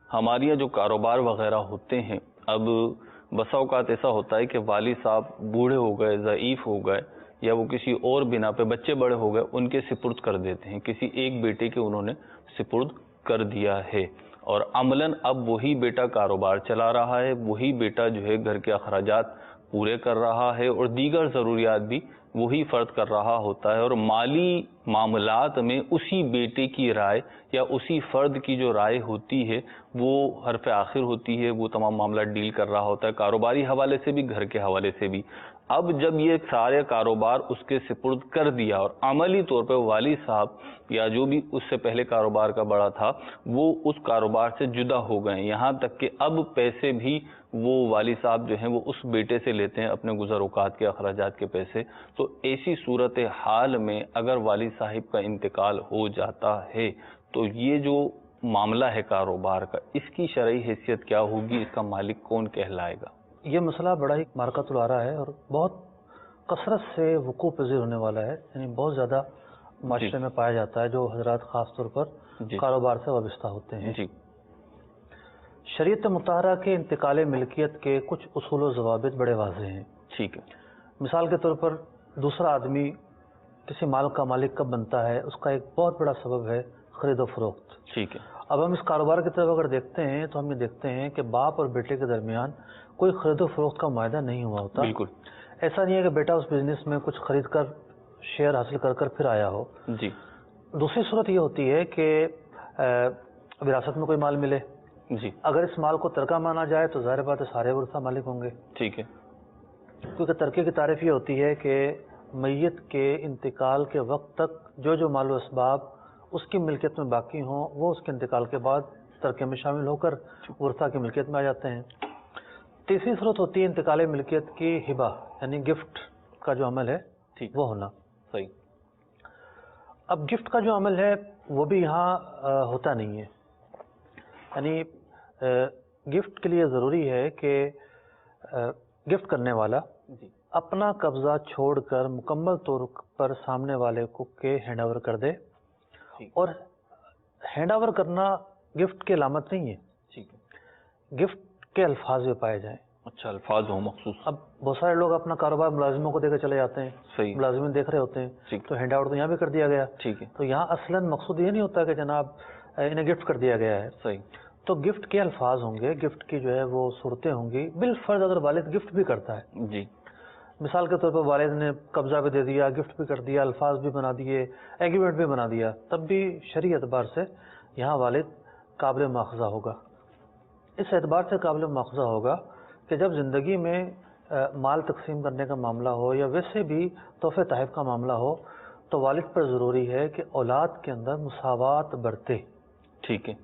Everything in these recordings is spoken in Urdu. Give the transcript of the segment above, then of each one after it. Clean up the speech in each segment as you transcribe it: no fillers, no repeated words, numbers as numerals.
ہمارے یہاں جو کاروبار وغیرہ ہوتے ہیں، اب بسا اوقات ایسا ہوتا ہے کہ والد صاحب بوڑھے ہو گئے، ضعیف ہو گئے، یا وہ کسی اور بنا پہ بچے بڑے ہو گئے، ان کے سپرد کر دیتے ہیں، کسی ایک بیٹے کے انہوں نے سپرد کر دیا ہے، اور عملاً اب وہی بیٹا کاروبار چلا رہا ہے، وہی بیٹا جو ہے گھر کے اخراجات پورے کر رہا ہے، اور دیگر ضروریات بھی وہی فرد کر رہا ہوتا ہے، اور مالی معاملات میں اسی بیٹے کی رائے یا اسی فرد کی جو رائے ہوتی ہے وہ حرف آخر ہوتی ہے، وہ تمام معاملات ڈیل کر رہا ہوتا ہے، کاروباری حوالے سے بھی، گھر کے حوالے سے بھی۔ اب جب یہ سارے کاروبار اس کے سپرد کر دیا، اور عملی طور پہ والد صاحب یا جو بھی اس سے پہلے کاروبار کا بڑا تھا وہ اس کاروبار سے جدا ہو گئے، یہاں تک کہ اب پیسے بھی وہ والد صاحب جو ہیں وہ اس بیٹے سے لیتے ہیں، اپنے گزر اوقات کے اخراجات کے پیسے، تو ایسی صورت حال میں اگر والد صاحب کا انتقال ہو جاتا ہے تو یہ جو معاملہ ہے کاروبار کا، اس کی شرعی حیثیت کیا ہوگی، اس کا مالک کون کہلائے گا؟ یہ مسئلہ بڑا ہی مارکۃ العرا ہے اور بہت کثرت سے وقوع پذیر ہونے والا ہے، یعنی بہت زیادہ معاشرے میں پایا جاتا ہے، جو حضرات خاص طور پر کاروبار سے وابستہ ہوتے ہیں۔ شریعت مطہرہ کے انتقال ملکیت کے کچھ اصول و ضوابط بڑے واضح ہیں۔ ٹھیک ہے۔ مثال کے طور پر دوسرا آدمی کسی مال کا مالک کب بنتا ہے، اس کا ایک بہت بڑا سبب ہے خرید و فروخت۔ ٹھیک ہے۔ اب ہم اس کاروبار کی طرف اگر دیکھتے ہیں تو ہم یہ دیکھتے ہیں کہ باپ اور بیٹے کے درمیان کوئی خرید و فروخت کا معاہدہ نہیں ہوا ہوتا۔ بالکل ایسا نہیں ہے کہ بیٹا اس بزنس میں کچھ خرید کر شیئر حاصل کر کر پھر آیا ہو۔ جی۔ دوسری صورت یہ ہوتی ہے کہ وراثت میں کوئی مال ملے، جی، اگر اس مال کو ترکہ مانا جائے تو ظاہر بات ہے سارے ورثہ مالک ہوں گے۔ ٹھیک ہے۔ کیونکہ ترکے کی تعریف یہ ہوتی ہے کہ میت کے انتقال کے وقت تک جو جو مال و اسباب اس کی ملکیت میں باقی ہوں وہ اس کے انتقال کے بعد ترکے میں شامل ہو کر ورثہ کی ملکیت میں آ جاتے ہیں۔ تیسری صورت ہوتی ہے انتقال ملکیت کی ہبہ، یعنی گفٹ کا جو عمل ہے وہ ہونا۔ صحیح۔ اب گفٹ کا جو عمل ہے وہ بھی یہاں ہوتا نہیں ہے، یعنی گفٹ کے لیے ضروری ہے کہ گفٹ کرنے والا اپنا قبضہ چھوڑ کر مکمل طور پر سامنے والے کو کے ہینڈ اوور کر دے، اور ہینڈ اوور کرنا گفٹ کی علامت نہیں ہے، گفٹ کے الفاظ بھی پائے جائیں۔ اچھا، الفاظ ہوں مخصوص۔ اب بہت سارے لوگ اپنا کاروبار ملازموں کو دے کے چلے جاتے ہیں، صحیح، ملازمین دیکھ رہے ہوتے ہیں، تو ہینڈ اوور تو یہاں بھی کر دیا گیا۔ ٹھیک ہے۔ تو یہاں اصلاً مقصود یہ نہیں ہوتا کہ جناب انہیں گفٹ کر دیا گیا ہے۔ صحیح۔ تو گفٹ کے الفاظ ہوں گے، گفٹ کی جو ہے وہ صورتیں ہوں گی، بالفرض اگر والد گفٹ بھی کرتا ہے، جی، مثال کے طور پر والد نے قبضہ بھی دے دیا، گفٹ بھی کر دیا، الفاظ بھی بنا دیے، ایگریمنٹ بھی بنا دیا، تب بھی شرعی اعتبار سے یہاں والد قابل مواخذہ ہوگا۔ اس اعتبار سے قابل مواخذہ ہوگا کہ جب زندگی میں مال تقسیم کرنے کا معاملہ ہو یا ویسے بھی تحفے تحائف کا معاملہ ہو تو والد پر ضروری ہے کہ اولاد کے اندر مساوات برتے۔ ٹھیک ہے۔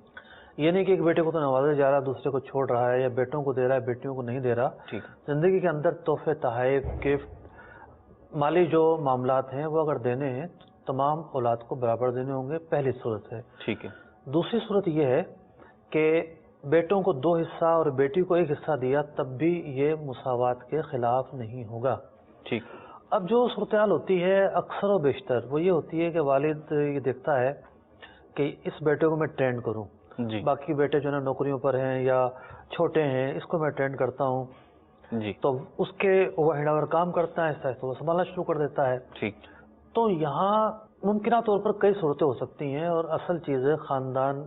یہ نہیں کہ ایک بیٹے کو تو نوازا جا رہا ہے دوسرے کو چھوڑ رہا ہے، یا بیٹوں کو دے رہا ہے بیٹیوں کو نہیں دے رہا۔ ٹھیک۔ زندگی کے اندر تحفے تحائف، گفٹ، مالی جو معاملات ہیں وہ اگر دینے ہیں تو تمام اولاد کو برابر دینے ہوں گے، پہلی صورت ہے۔ ٹھیک ہے۔ دوسری صورت یہ ہے کہ بیٹوں کو 2 حصہ اور بیٹی کو 1 حصہ دیا تب بھی یہ مساوات کے خلاف نہیں ہوگا۔ ٹھیک۔ اب جو صورتحال ہوتی ہے اکثر و بیشتر وہ یہ ہوتی ہے کہ والد یہ دیکھتا ہے کہ اس بیٹے کو میں ٹرینڈ کروں، جی، باقی بیٹے جو ہے نوکریوں پر ہیں یا چھوٹے ہیں، اس کو میں ٹرینڈ کرتا ہوں، جی، تو اس کے وہ ہینڈ اوور کام کرتا ہے، آہستہ آہستہ وہ سنبھالنا شروع کر دیتا ہے۔ ٹھیک۔ تو یہاں ممکنہ طور پر کئی صورتیں ہو سکتی ہیں، اور اصل چیز ہے خاندان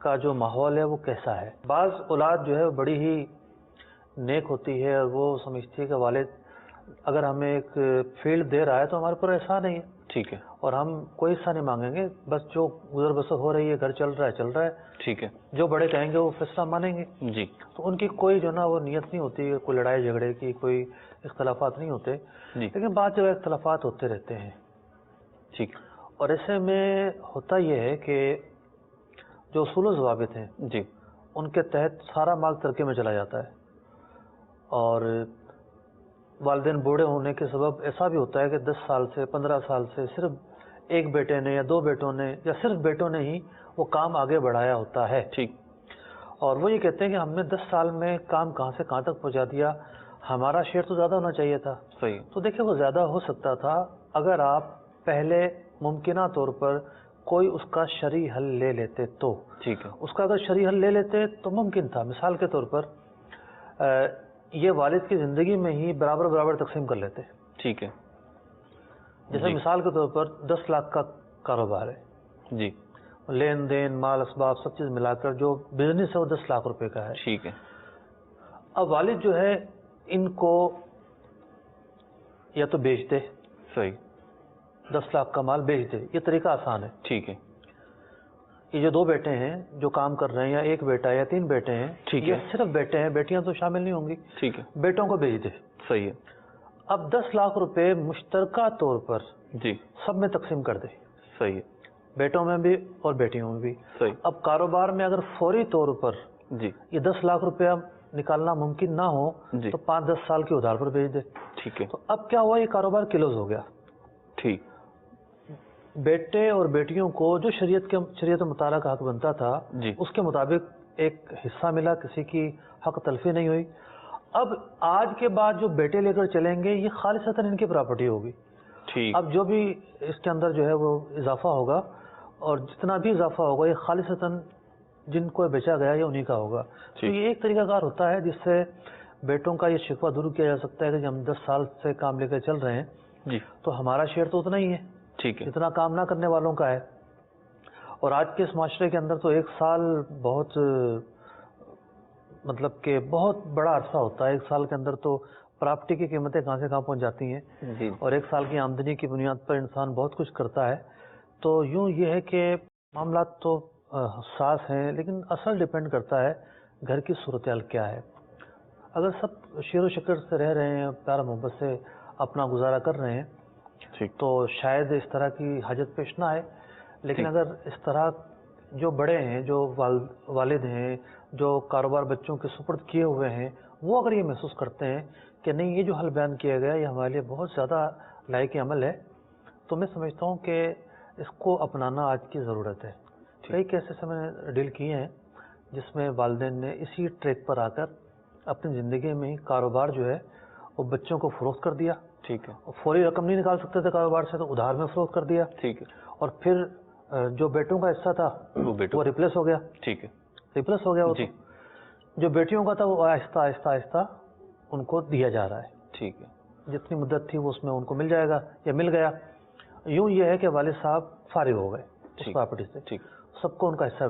کا جو ماحول ہے وہ کیسا ہے۔ بعض اولاد جو ہے بڑی ہی نیک ہوتی ہے اور وہ سمجھتی ہے کہ والد اگر ہمیں ایک فیلڈ دے رہا ہے تو ہمارے پر احسان نہیں ہے، ٹھیک ہے، اور ہم کوئی حصہ نہیں مانگیں گے، بس جو گزر بسر ہو رہی ہے، گھر چل رہا ہے چل رہا ہے، ٹھیک ہے، جو بڑے کہیں گے وہ فیصلہ مانیں گے۔ جی، تو ان کی کوئی جو نا وہ نیت نہیں ہوتی، کوئی لڑائی جھگڑے کی، کوئی اختلافات نہیں ہوتے، جی، لیکن بعض جگہ اختلافات ہوتے رہتے ہیں۔ ٹھیک۔ اور ایسے میں ہوتا یہ ہے کہ جو اصول و ضوابط ہیں جی، ان کے تحت سارا مال ترکے میں چلا جاتا ہے، اور والدین بوڑھے ہونے کے سبب ایسا بھی ہوتا ہے کہ 10 سال سے 15 سال سے صرف ایک بیٹے نے یا 2 بیٹوں نے یا صرف بیٹوں نے ہی وہ کام آگے بڑھایا ہوتا ہے۔ ٹھیک۔ اور وہ یہ کہتے ہیں کہ ہم نے 10 سال میں کام کہاں سے کہاں تک پہنچا دیا، ہمارا شیئر تو زیادہ ہونا چاہیے تھا۔ صحیح۔ تو دیکھیں وہ زیادہ ہو سکتا تھا اگر آپ پہلے ممکنہ طور پر کوئی اس کا شرعی حل لے لیتے تو ٹھیک ہے، اس کا اگر شرعی حل لے لیتے تو ممکن تھا، مثال کے طور پر یہ والد کی زندگی میں ہی برابر برابر تقسیم کر لیتے. ٹھیک ہے جیسے جی مثال کے طور پر 10 لاکھ کا کاروبار ہے، جی لین دین مال اسباب سب چیز ملا کر جو بزنس ہے وہ 10 لاکھ روپے کا ہے. ٹھیک ہے اب والد جو ہے ان کو یا تو بیچ دے، صحیح 10 لاکھ کا مال بیچ دے، یہ طریقہ آسان ہے. ٹھیک ہے یہ جو 2 بیٹے ہیں جو کام کر رہے ہیں، یا 1 بیٹا یا 3 بیٹے ہیں، ٹھیک یہ ہے صرف بیٹے ہیں، بیٹیاں تو شامل نہیں ہوں گی، ٹھیک ہے بیٹوں کو بیچ دے. صحیح ہے اب 10 لاکھ روپے مشترکہ طور پر جی سب میں تقسیم کر دے، صحیح ہے بیٹوں میں بھی اور بیٹیوں میں بھی. صحیح اب کاروبار میں اگر فوری طور پر جی یہ 10 لاکھ روپیہ نکالنا ممکن نہ ہو جی تو 5-10 سال کے ادھار پر بیچ دے. ٹھیک ہے تو اب کیا ہوا، یہ کاروبار کلوز ہو گیا. ٹھیک بیٹے اور بیٹیوں کو جو شریعت مطالعہ کا حق بنتا تھا جی اس کے مطابق ایک حصہ ملا، کسی کی حق تلفی نہیں ہوئی. اب آج کے بعد جو بیٹے لے کر چلیں گے یہ خالصتاً ان کی پراپرٹی ہوگی. ٹھیک اب جو بھی اس کے اندر جو ہے وہ اضافہ ہوگا، اور جتنا بھی اضافہ ہوگا یہ خالصتاً جن کو بیچا گیا یہ انہی کا ہوگا. تو ٹھیک یہ ایک طریقہ کار ہوتا ہے جس سے بیٹوں کا یہ شکوہ دور کیا جا سکتا ہے کہ ہم 10 سال سے کام لے کر چل رہے ہیں جی تو ہمارا شیئر تو اتنا ہی ہے ٹھیک ہے جتنا کام نہ کرنے والوں کا ہے. اور آج کے اس معاشرے کے اندر تو 1 سال بہت مطلب کہ بہت بڑا عرصہ ہوتا ہے. 1 سال کے اندر تو پراپرٹی کی قیمتیں کہاں سے کہاں پہنچ جاتی ہیں، جی اور 1 سال کی آمدنی کی بنیاد پر انسان بہت کچھ کرتا ہے. تو یوں یہ ہے کہ معاملات تو حساس ہیں، لیکن اصل ڈیپینڈ کرتا ہے گھر کی صورتحال کیا ہے. اگر سب شیر و شکر سے رہ رہے ہیں، پیار محبت سے اپنا گزارا کر رہے ہیں ٹھیک تو شاید اس طرح کی حاجت پیش نہ آئے. لیکن ٹھیک اگر اس طرح جو بڑے ہیں، جو والد ہیں، جو کاروبار بچوں کے سپرد کیے ہوئے ہیں، وہ اگر یہ محسوس کرتے ہیں کہ نہیں یہ جو حل بیان کیا گیا یہ ہمارے لیے بہت زیادہ لائق عمل ہے، تو میں سمجھتا ہوں کہ اس کو اپنانا آج کی ضرورت ہے. کئی کیسز میں نے ڈیل کیے ہیں جس میں والدین نے اسی ٹریک پر آ کر اپنی زندگی میں ہی کاروبار جو ہے وہ بچوں کو فروخت کر دیا. ٹھیک ہے فوری رقم نہیں نکال سکتے تھے کاروبار سے تو ادھار میں فروخت کر دیا، ٹھیک ہے اور پھر جو بیٹوں کا حصہ تھا وہ بیٹوں وہ ریپلیس ہو گیا. ٹھیک ہے ریپلیس ہو گیا وہ جی تو جو بیٹیوں کا تھا وہ آہستہ آہستہ آہستہ ان کو دیا جا رہا ہے. ٹھیک ہے جتنی مدت تھی وہ اس میں ان کو مل جائے گا یا مل گیا. یوں یہ ہے کہ والد صاحب فارغ ہو گئے اس ٹھیک پراپرٹی سے، ٹھیک سب کو ان کا حصہ